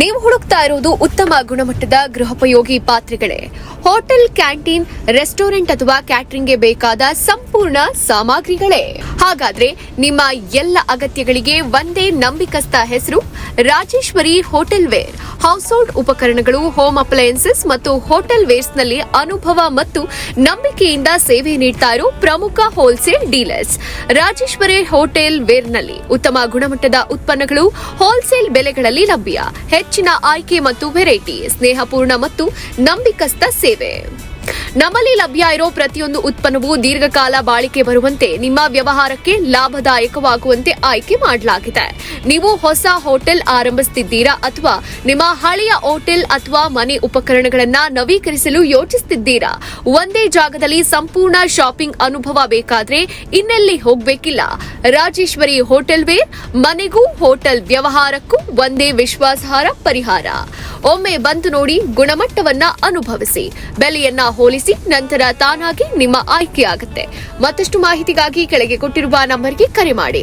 ನೀವು ಹುಡುಕ್ತಾ ಇರುವುದು ಉತ್ತಮ ಗುಣಮಟ್ಟದ ಗೃಹೋಪಯೋಗಿ ಪಾತ್ರೆಗಳೇ. ಹೋಟೆಲ್, ಕ್ಯಾಂಟೀನ್, ರೆಸ್ಟೋರೆಂಟ್ ಅಥವಾ ಕ್ಯಾಟರಿಂಗ್ಗೆ ಬೇಕಾದ ಸಂಪೂರ್ಣ ಸಾಮಗ್ರಿಗಳೇ. ಹಾಗಾದ್ರೆ ನಿಮ್ಮ ಎಲ್ಲ ಅಗತ್ಯಗಳಿಗೆ ಒಂದೇ ನಂಬಿಕಸ್ತ ಹೆಸರು Rajeshwari hotel ware. Household ಉಪಕರಣಗಳು, ಹೋಮ್ ಅಪ್ಲಯನ್ಸಸ್ ಮತ್ತು ಹೋಟೆಲ್ ವೇರ್ಸ್ನಲ್ಲಿ ಅನುಭವ ಮತ್ತು ನಂಬಿಕೆಯಿಂದ ಸೇವೆ ನೀಡ್ತಾ ಇರೋ ಪ್ರಮುಖ ಹೋಲ್ಸೇಲ್ ಡೀಲರ್ಸ್. ರಾಜೇಶ್ವರಿ ಹೋಟೆಲ್ ವೇರ್ನಲ್ಲಿ ಉತ್ತಮ ಗುಣಮಟ್ಟದ ಉತ್ಪನ್ನಗಳು ಹೋಲ್ಸೇಲ್ ಬೆಲೆಗಳಲ್ಲಿ ಲಭ್ಯ. ಹೆಚ್ಚಿನ ಆಯ್ಕೆ ಮತ್ತು ವೆರೈಟಿ, ಸ್ನೇಹಪೂರ್ಣ ಮತ್ತು ನಂಬಿಕಸ್ತ ಸೇವೆ. ನಮ್ಮಲ್ಲಿ ಲಭ್ಯ ಇರೋ ಪ್ರತಿಯೊಂದು ಉತ್ಪನ್ನವು ದೀರ್ಘಕಾಲ ಬಾಳಿಕೆ ಬರುವಂತೆ, ನಿಮ್ಮ ವ್ಯವಹಾರಕ್ಕೆ ಲಾಭದಾಯಕವಾಗುವಂತೆ ಆಯ್ಕೆ ಮಾಡಲಾಗಿದೆ. ನೀವು ಹೊಸ ಹೋಟೆಲ್ ಆರಂಭಿಸುತ್ತಿದ್ದೀರಾ ಅಥವಾ ನಿಮ್ಮ ಹಳೆಯ ಹೋಟೆಲ್ ಅಥವಾ ಮನೆ ಉಪಕರಣಗಳನ್ನು ನವೀಕರಿಸಲು ಯೋಚಿಸುತ್ತಿದ್ದೀರಾ? ಒಂದೇ ಜಾಗದಲ್ಲಿ ಸಂಪೂರ್ಣ ಶಾಪಿಂಗ್ ಅನುಭವ ಬೇಕಾದ್ರೆ ಇನ್ನೆಲ್ಲಿ ಹೋಗಬೇಕಿಲ್ಲ. ರಾಜೇಶ್ವರಿ ಹೋಟೆಲ್ ವೇರ್, ಮನೆಗೂ ಹೋಟೆಲ್ ವ್ಯವಹಾರಕ್ಕೂ ಒಂದೇ ವಿಶ್ವಾಸಾರ್ಹ ಪರಿಹಾರ. ಒಮ್ಮೆ ಬಂದು ನೋಡಿ, ಗುಣಮಟ್ಟವನ್ನ ಅನುಭವಿಸಿ, ಬೆಲೆಯನ್ನ ಹೋಲಿಸಿ, ನಂತರ ತಾನಾಗಿ ನಿಮ್ಮ ಆಯ್ಕೆಯಾಗುತ್ತೆ. ಮತ್ತಷ್ಟು ಮಾಹಿತಿಗಾಗಿ ಕೆಳಗೆ ಕೊಟ್ಟಿರುವ ನಂಬರ್ಗೆ ಕರೆ ಮಾಡಿ.